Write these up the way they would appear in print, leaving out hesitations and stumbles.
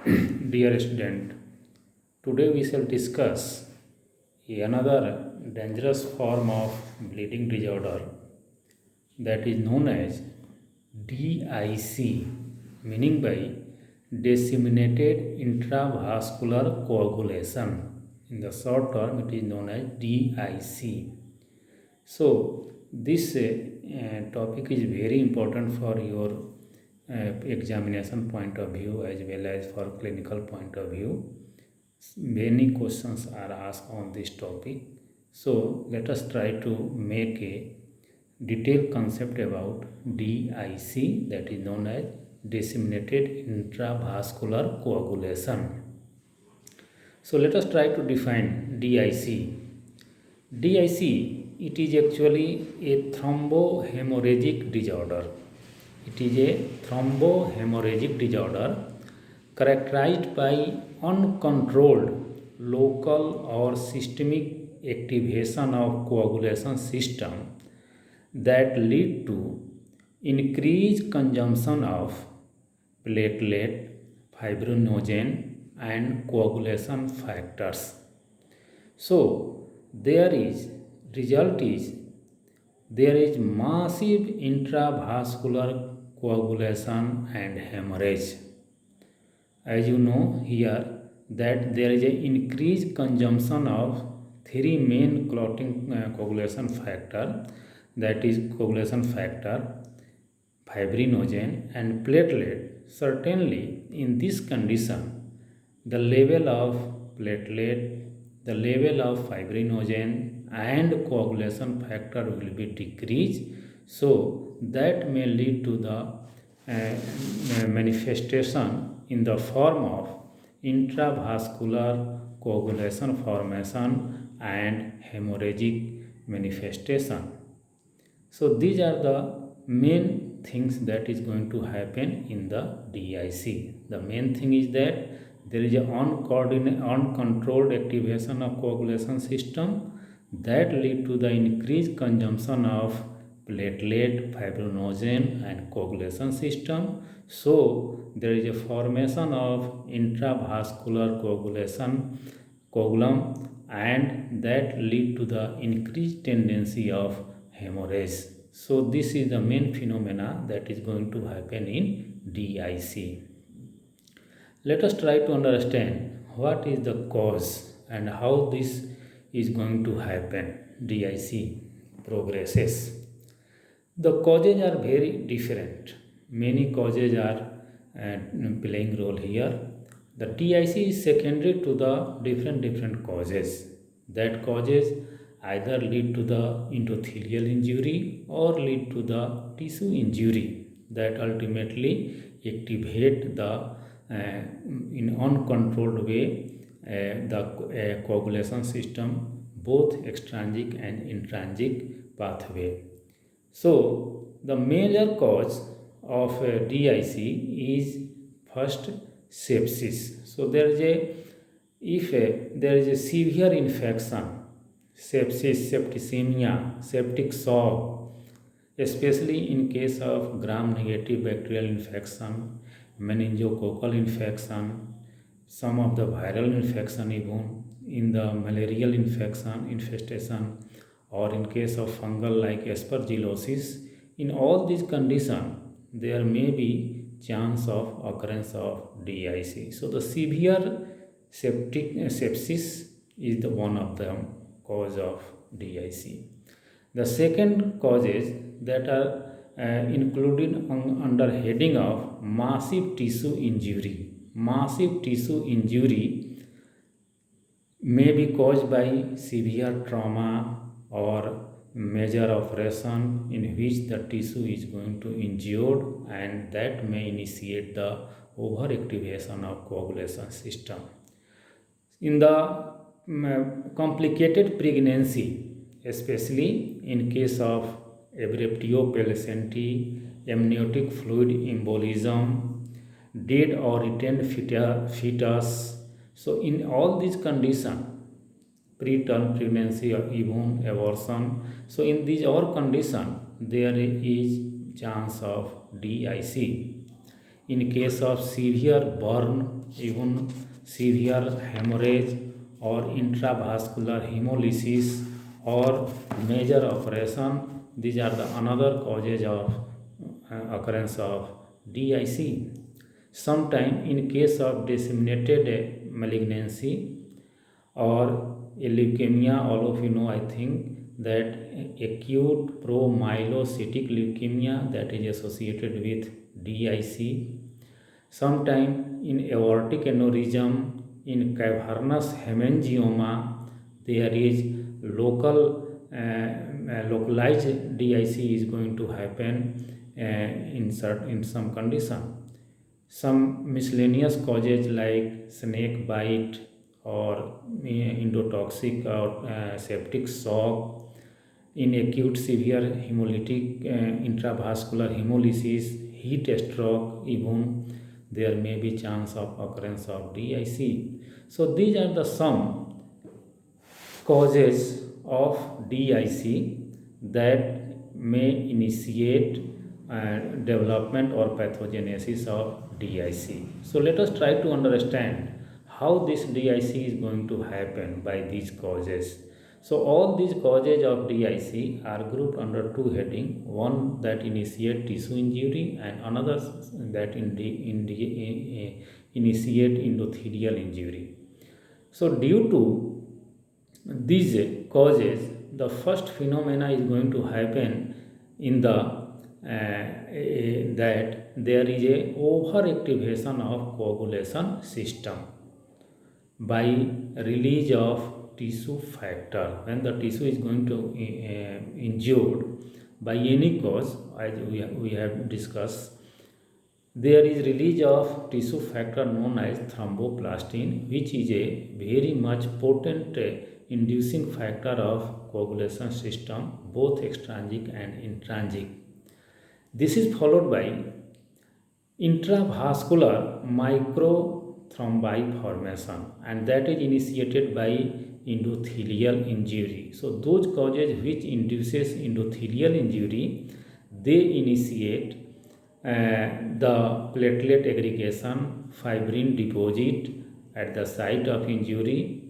Dear student, today we shall discuss another dangerous form of bleeding disorder that is known as DIC, meaning by disseminated intravascular coagulation. In the short term, it is known as DIC. So, this topic is very important for your examination point of view as well as for clinical point of view. Many questions are asked on this topic. So, let us try to make a detailed concept about DIC, that is known as disseminated intravascular coagulation. So, let us try to define DIC. DIC, it is actually a thrombohemorrhagic disorder. It is a thrombohemorrhagic disorder characterized by uncontrolled local or systemic activation of coagulation system that lead to increased consumption of platelet, fibrinogen and coagulation factors. So there is massive intravascular coagulation and hemorrhage. As you know here that there is an increased consumption of three main clotting coagulation factor, that is coagulation factor, fibrinogen and platelet. Certainly in this condition the level of platelet, the level of fibrinogen and coagulation factor will be decreased, so that may lead to the manifestation in the form of intravascular coagulation formation and hemorrhagic manifestation. So these are the main things that is going to happen in the DIC. The main thing is that there is an uncontrolled activation of coagulation system that lead to the increased consumption of platelet, fibrinogen and coagulation system. So there is a formation of intravascular coagulum and that lead to the increased tendency of hemorrhage. So this is the main phenomena that is going to happen in DIC. Let us try to understand what is the cause and how this is going to happen. DIC progresses. The causes are very different. Many causes are playing role here. The DIC is secondary to the different causes. That causes either lead to the endothelial injury or lead to the tissue injury that ultimately activate the in uncontrolled way the coagulation system, both extrinsic and intrinsic pathway. So the major cause of DIC is first sepsis. So there is a severe infection, sepsis, septicemia, septic shock, especially in case of gram-negative bacterial infection, meningococcal infection, some of the viral infection even, in the malarial infestation, or in case of fungal like aspergillosis. In all these conditions, there may be chance of occurrence of DIC. So the severe sepsis is the one of the cause of DIC. The second causes that are included under heading of massive tissue injury. Massive tissue injury may be caused by severe trauma or major operation in which the tissue is going to injured, and that may initiate the overactivation of coagulation system. In the complicated pregnancy, especially in case of abruptio placentae, amniotic fluid embolism, dead or retained fetus. So in all these conditions, preterm pregnancy or even abortion, so in these all conditions there is chance of DIC. in case of severe burn, even severe hemorrhage or intravascular hemolysis or major operation, these are the another causes of occurrence of DIC. Sometime in case of disseminated malignancy or a leukemia, all of you know, I think, that acute promyelocytic leukemia that is associated with DIC. Sometime in aortic aneurysm, in cavernous hemangioma, there is localized DIC is going to happen in some condition. Some miscellaneous causes like snake bite or endotoxic or septic shock, in acute severe hemolytic intravascular hemolysis, heat stroke, even there may be chance of occurrence of DIC. So these are the some causes of DIC that may initiate development or pathogenesis of DIC. So let us try to understand how this DIC is going to happen by these causes. So all these causes of DIC are grouped under two headings, one that initiate tissue injury and another that initiate endothelial injury. So due to these causes, the first phenomena is going to happen in the that there is a overactivation of coagulation system by release of tissue factor. When the tissue is going to injured by any cause, as we have discussed, there is release of tissue factor known as thromboplastin, which is a very much potent inducing factor of coagulation system, both extrinsic and intrinsic. This is followed by intravascular microthrombi formation, and that is initiated by endothelial injury. So those causes which induces endothelial injury, they initiate the platelet aggregation, fibrin deposit at the site of injury,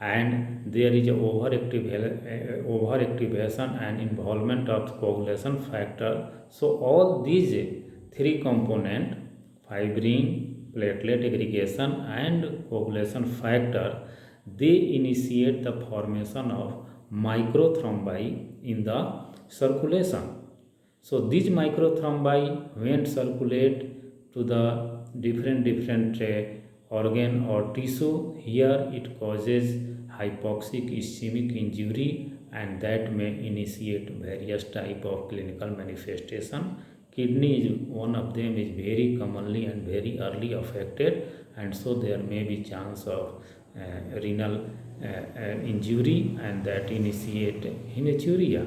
and there is a overactivation and involvement of coagulation factor. So all these three components, fibrin, platelet aggregation and coagulation factor, they initiate the formation of microthrombi in the circulation. So these microthrombi, when circulate to the different organ or tissue, here it causes hypoxic ischemic injury, and that may initiate various type of clinical manifestation. Kidney is one of them, is very commonly and very early affected, and so there may be chance of renal injury, and that initiate hematuria.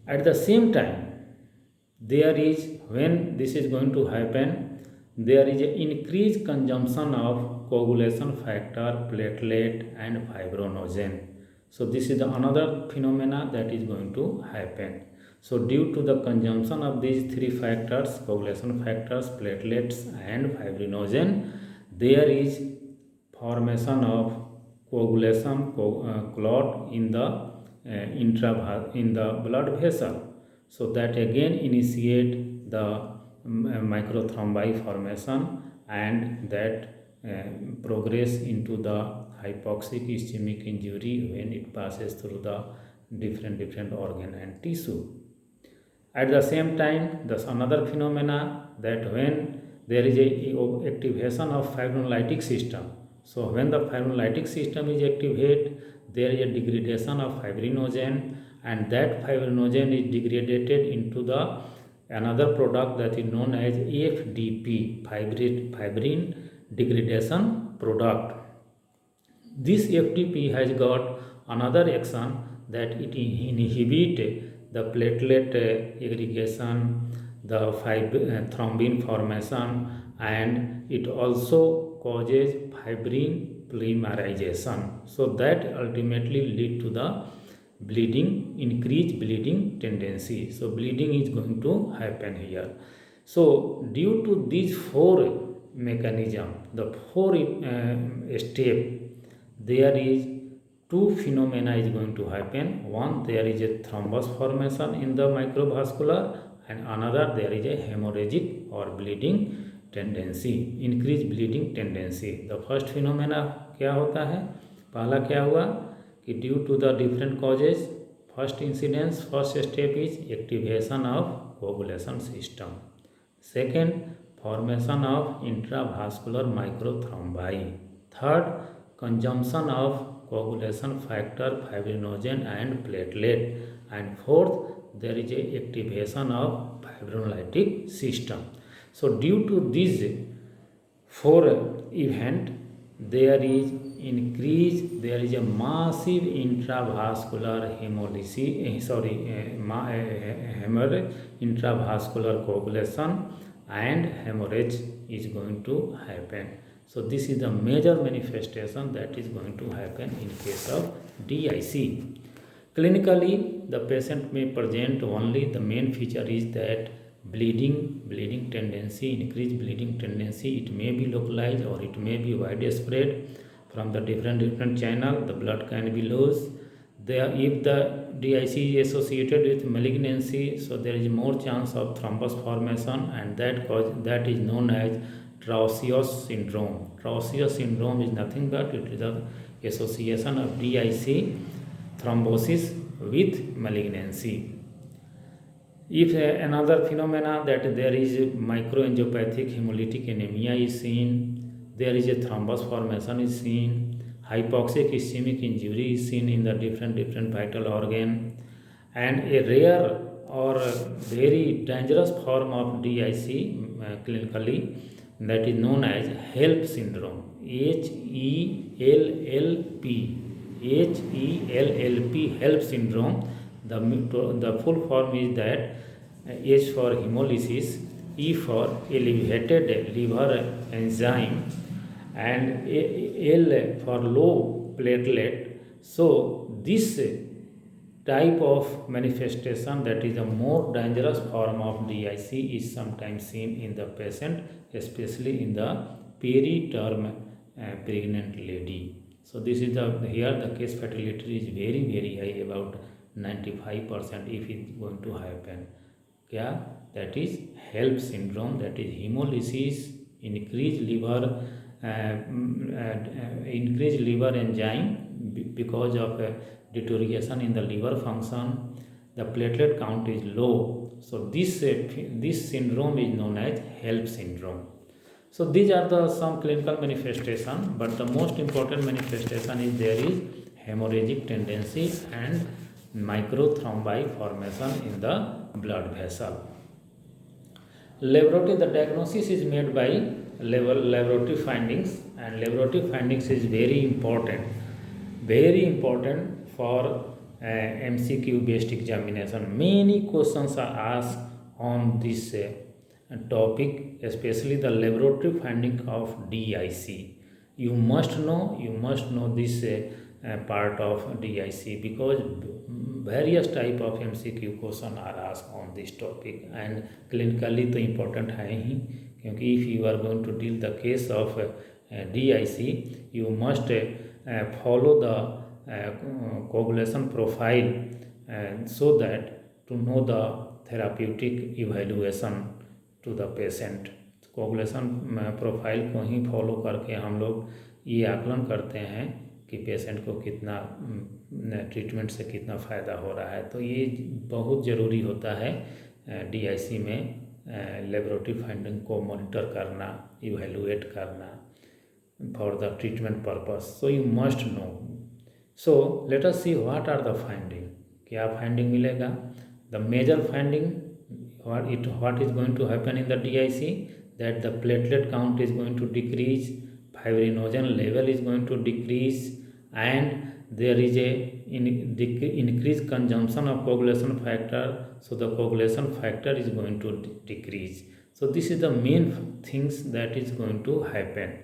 At the same time, there is, when this is going to happen, there is an increased consumption of coagulation factor, platelet and fibrinogen. So this is another phenomena that is going to happen. So due to the consumption of these three factors, coagulation factors, platelets and fibrinogen, there is formation of coagulation clot in the in the blood vessel. So that again initiate the microthrombi formation, and that progress into the hypoxic ischemic injury when it passes through the different organ and tissue. At the same time, there's another phenomena that when there is a activation of fibrinolytic system. So when the fibrinolytic system is activated, there is a degradation of fibrinogen, and that fibrinogen is degraded into the another product that is known as FDP, fibrin degradation product. This FDP has got another action that it inhibit the platelet aggregation, the thrombin formation, and it also causes fibrin polymerization. So that ultimately lead to the bleeding, increased bleeding tendency. So bleeding is going to happen here. So due to these four mechanism, the four step, there is two phenomena is going to happen. One, there is a thrombus formation in the microvascular, and another there is a hemorrhagic or bleeding tendency, increased bleeding tendency. The first phenomena क्या होता है? पहला क्या हुआ कि due to the different causes, first incidence, first step is activation of coagulation system. Second, formation of intravascular microthrombi. Third, consumption of coagulation factor, fibrinogen and platelet. And fourth, there is a activation of fibrinolytic system. So due to these four event, there is a massive intravascular hemolysis, intravascular coagulation, and hemorrhage is going to happen. So this is the major manifestation that is going to happen in case of DIC. Clinically, the patient may present only, the main feature is that bleeding tendency, increased bleeding tendency. It may be localized or it may be widespread from the different channel. The blood can be loose. If the DIC is associated with malignancy, so there is more chance of thrombus formation, and that is known as Trausios syndrome. Trausios syndrome is nothing but it is the association of DIC thrombosis with malignancy. If another phenomena that there is microangiopathic hemolytic anemia is seen, there is a thrombus formation is seen, hypoxic ischemic injury is seen in the different vital organ, and a rare or very dangerous form of DIC clinically, that is known as HELLP syndrome. HELLP, HELLP syndrome. The full form is that H for hemolysis, E for elevated liver enzyme, and L for low platelet. So this type of manifestation, that is a more dangerous form of DIC, is sometimes seen in the patient, especially in the periterm pregnant lady. So this is here the case fatality is very high, about 95% if it is going to happen. That is HELLP syndrome, that is hemolysis, increased liver enzyme because of deterioration in the liver function. The platelet count is low. So this syndrome is known as HELLP syndrome. So these are some clinical manifestation, but the most important manifestation is there is hemorrhagic tendency and microthrombi formation in the blood vessel. Laboratory, the diagnosis is made by laboratory findings, and laboratory findings is very important for MCQ based examination. Many questions are asked on this topic, especially the laboratory finding of DIC. You must know this part of DIC, because various type of MCQ question are asked on this topic, and clinically तो important है ही, क्योंकि if you are going to deal the case of DIC, you must follow the coagulation profile, so that to know the therapeutic evaluation to the patient. Coagulation profile को ही follow करके हम लोग ये आकलन करते हैं कि पेशेंट को कितना ट्रीटमेंट से कितना फ़ायदा हो रहा है. तो ये बहुत ज़रूरी होता है DIC में लेबोरेटरी फाइंडिंग को मॉनिटर करना, इवेलुएट करना for the treatment purpose. So you must know. So let us see what are the finding. क्या फाइंडिंग मिलेगा? The major finding, what is going to happen in the DIC, that the platelet count is going to decrease, fibrinogen level is going to decrease, and there is a increased consumption of coagulation factor, so the coagulation factor is going to decrease. So this is the main things that is going to happen.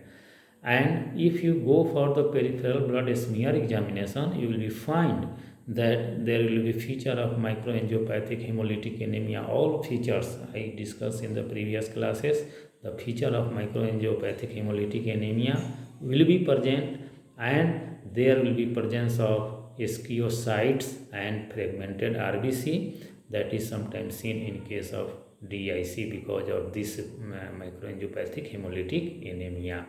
And if you go for the peripheral blood smear examination, you will be find that there will be feature of microangiopathic hemolytic anemia. All features I discussed in the previous classes. The feature of microangiopathic hemolytic anemia will be present, and there will be presence of ischiocytes and fragmented RBC that is sometimes seen in case of DIC because of this microangiopathic hemolytic anemia.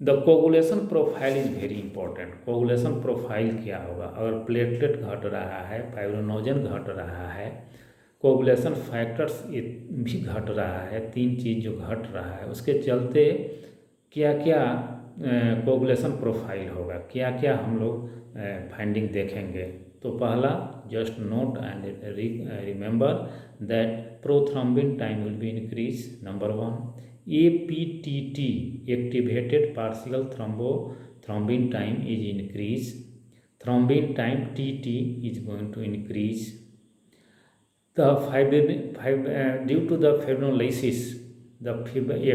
The coagulation profile is very important. Coagulation profile क्या होगा? अगर platelet घट रहा है, fibrinogen घट रहा है, coagulation factors भी घट रहा है, तीन चीज़ जो घट रहा है, उसके चलते क्या क्या कोगुलेशन प्रोफाइल होगा, क्या क्या हम लोग फाइंडिंग देखेंगे? तो पहला, just note and remember that prothrombin time will be increase, number 1. APTT, activated partial thrombin time, is increased. Thrombin time TT is going to increase. The due to the fibrinolysis, the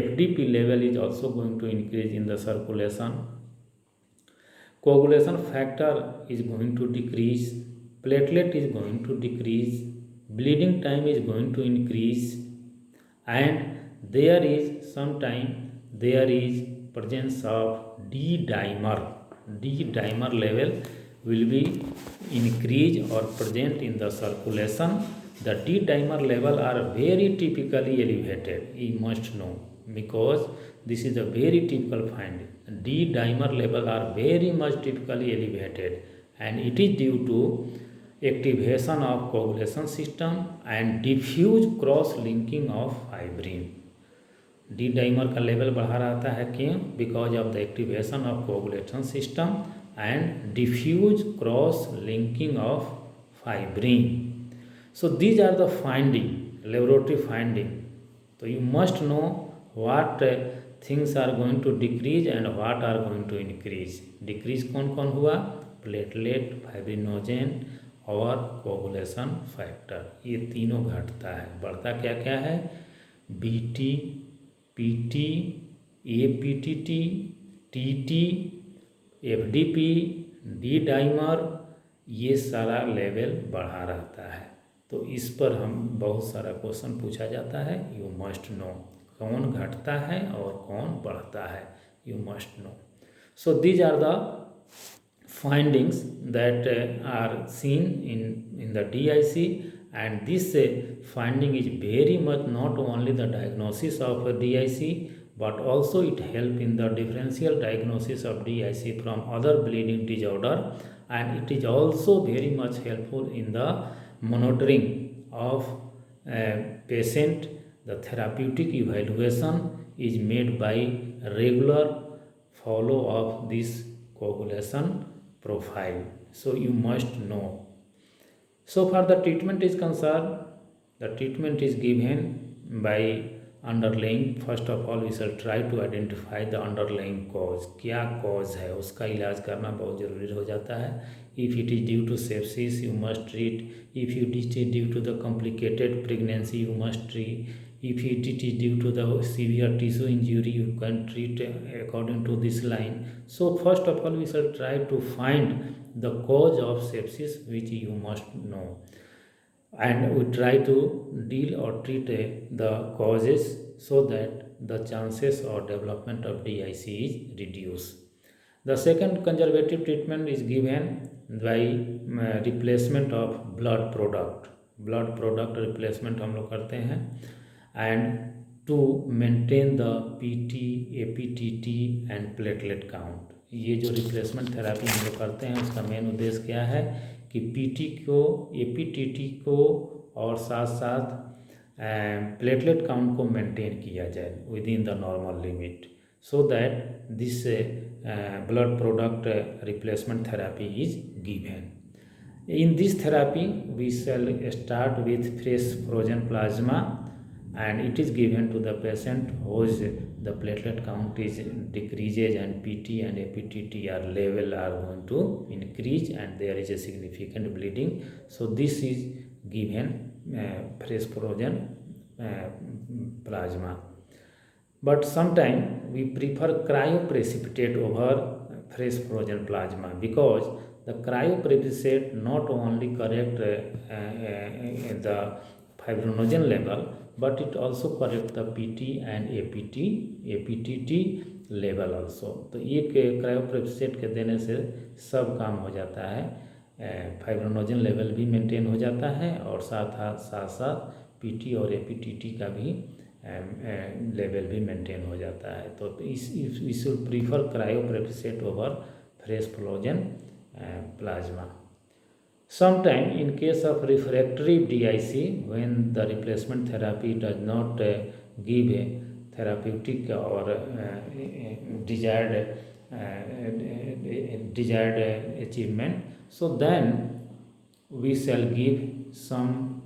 FDP level is also going to increase in the circulation. Coagulation factor is going to decrease. Platelet is going to decrease. Bleeding time is going to increase, and there is presence of D-dimer. D-dimer level will be increased or present in the circulation. The D-dimer level are very typically elevated, you must know, because this is a very typical finding. D-dimer level are very much typically elevated, and it is due to activation of coagulation system and diffuse cross linking of fibrin. D dimer का level बढ़ा रहता है, क्यों? Because of the activation of coagulation system and diffuse cross linking of fibrin. So these are the finding, laboratory finding. तो you must know what things are going to decrease and what are going to increase. Decrease कौन कौन हुआ? Platelet, fibrinogen और coagulation factor, ये तीनों घटता है. बढ़ता क्या क्या है? BT, PT, APTT, TT, FDP, D dimer, ये सारा लेवल बढ़ा रहता है. तो इस पर हम बहुत सारा क्वेश्चन पूछा जाता है. यू मस्ट नो कौन घटता है और कौन बढ़ता है, you must know. So these are the findings that are seen in the DIC, and this finding is very much not only the diagnosis of DIC, but also it help in the differential diagnosis of DIC from other bleeding disorder, and it is also very much helpful in the monitoring of patient. The therapeutic evaluation is made by regular follow of this coagulation profile. So you must know. So far the treatment is concerned, the treatment is given by underlying. First of all we shall try to identify the underlying cause. क्या cause है, उसका इलाज करना बहुत ज़रूरी हो जाता है. If it is due to sepsis, you must treat. If it is due to the complicated pregnancy, you must treat. If it is due to the severe tissue injury, you can treat according to this line. So first of all we shall try to find the cause of sepsis, which you must know, and we try to deal or treat the causes so that the chances of development of DIC is reduced. The second conservative treatment is given by replacement of blood product. blood product replacement हम लोग करते हैं, and to maintain the PT, APTT and platelet count. ये जो replacement therapy हम लोग करते हैं उसका मेन उद्देश्य क्या है कि PT को, APTT को और साथ साथ प्लेटलेट काउंट को मेंटेन किया जाए with in the normal limit, so that this blood product replacement therapy is given. In this therapy we shall start with fresh frozen plasma, and it is given to the patient whose the platelet count is decreases and PT and APTT level are going to increase and there is a significant bleeding. So this is given fresh frozen plasma. But sometimes we prefer cryoprecipitate over fresh frozen plasma because the cryopreset not only correct the fibrinogen level, but it also correct the PT and APTT level also. तो एक क्रायोप्रेसेट के देने से सब काम हो जाता है, फाइब्रोनोजन लेवल भी मेंटेन हो जाता है और साथ पीटी और एपीटीटी का भी लेवल भी मेंटेन हो जाता है। तो we should prefer cryoprecipitate over fresh frozen plasma. Sometime in case of refractory DIC, when the replacement therapy does not give a therapeutic or desired achievement, so then we shall give some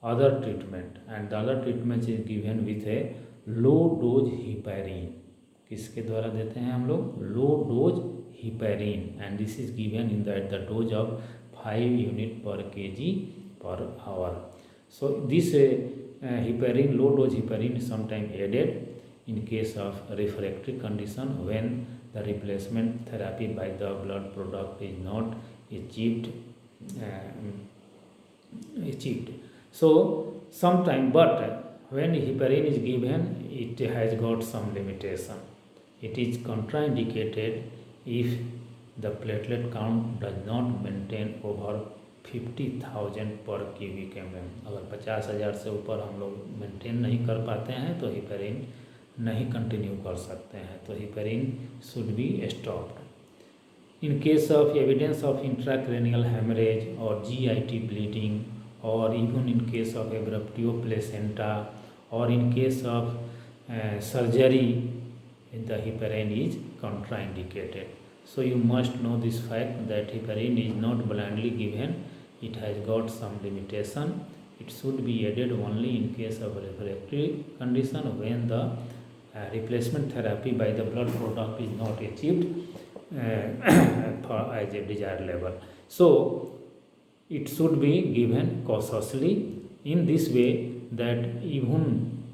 other treatment, and the other treatment is given with a low dose heparin. किसके द्वारा देते हैं हम लोग? Low dose heparin, and this is given in at the dose of 5 unit per kg per hour. So this heparin, low dose heparin is sometimes added in case of refractory condition when the replacement therapy by the blood product is not achieved. So sometime, but when heparin is given, it has got some limitation. It is contraindicated if the platelet count does not maintain over 50,000 पर cubic mm। अगर 50,000 से ऊपर हम लोग maintain नहीं कर पाते हैं तो हेपेरिन नहीं कंटिन्यू कर सकते हैं, तो heparin should be stopped. In case of evidence of intracranial haemorrhage और GIT ब्लीडिंग, और even in case of abruptio placenta, और in case of surgery, the heparin is contraindicated. So you must know this fact that heparin is not blindly given. It has got some limitation. It should be added only in case of refractory condition when the replacement therapy by the blood product is not achieved as a desired level. So it should be given cautiously in this way that even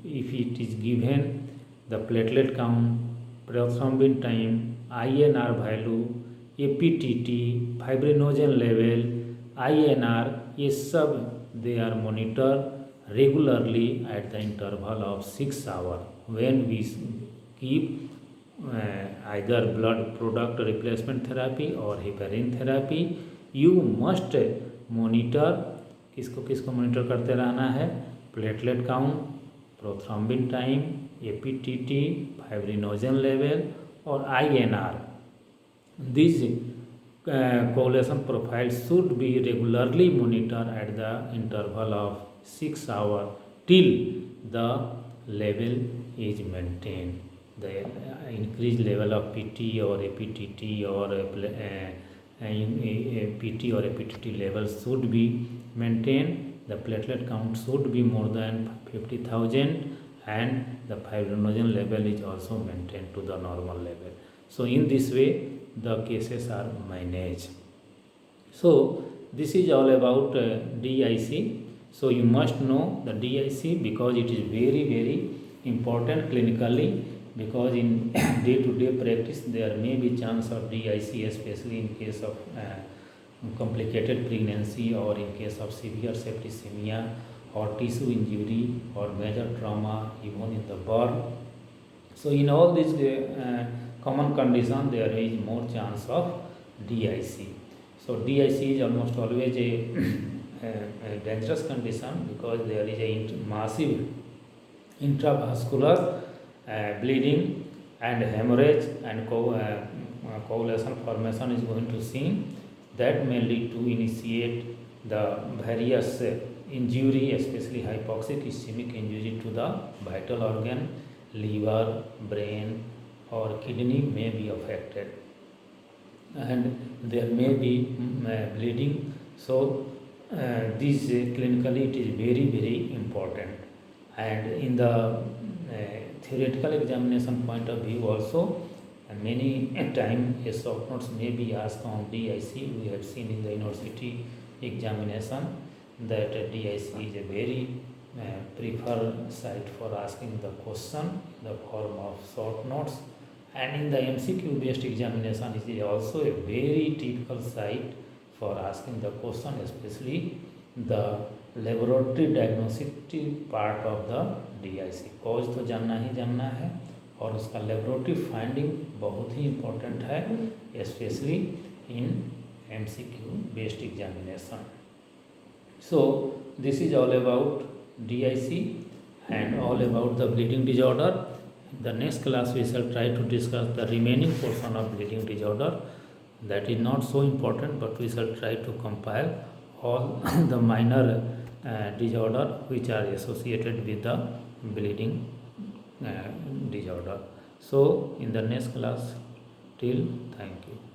if it is given, the platelet count, prothrombin time, INR value, APTT, fibrinogen level, INR, ये सब they are monitored regularly at the interval of 6 hours when we keep either blood product replacement therapy or heparin therapy. You must monitor, किसको monitor करते रहना है? Platelet count, prothrombin time, APTT, fibrinogen level और INR. These coagulation profile should be regularly monitored at the interval of 6 hours till the level is maintained. The increased level of PT or APTT or PT or APTT levels should be maintained. The platelet count should be more than 50,000 and the fibrinogen level is also maintained to the normal level. So in this way the cases are managed. So this is all about DIC. So you must know the DIC because it is very, very important clinically, because in day-to-day practice there may be chance of DIC, especially in case of complicated pregnancy or in case of severe septicemia or tissue injury or major trauma, even in the birth. So in all these common conditions there is more chance of DIC. So DIC is almost always a dangerous condition because there is a massive intravascular bleeding and hemorrhage and coagulation formation is going to see that may lead to initiate the various injury, especially hypoxic ischemic injury to the vital organ, liver, brain or kidney may be affected and there may be bleeding. So this clinically it is very, very important, and in the theoretical examination point of view also many time a short notes may be asked on DIC. We have seen in the university examination that DIC is a very preferred site for asking the question in the form of short notes, And in the MCQ based examination, it is also a very typical site for asking the question, especially the laboratory diagnostic part of the DIC। Cause तो जानना ही जानना है और उसका laboratory finding बहुत ही important है, specially in MCQ based examination. So this is all about DIC and all about the bleeding disorder. In the next class we shall try to discuss the remaining portion of bleeding disorder. That is not so important, but we shall try to compile all the minor disorder which are associated with the bleeding disorder. So in the next class, till thank you.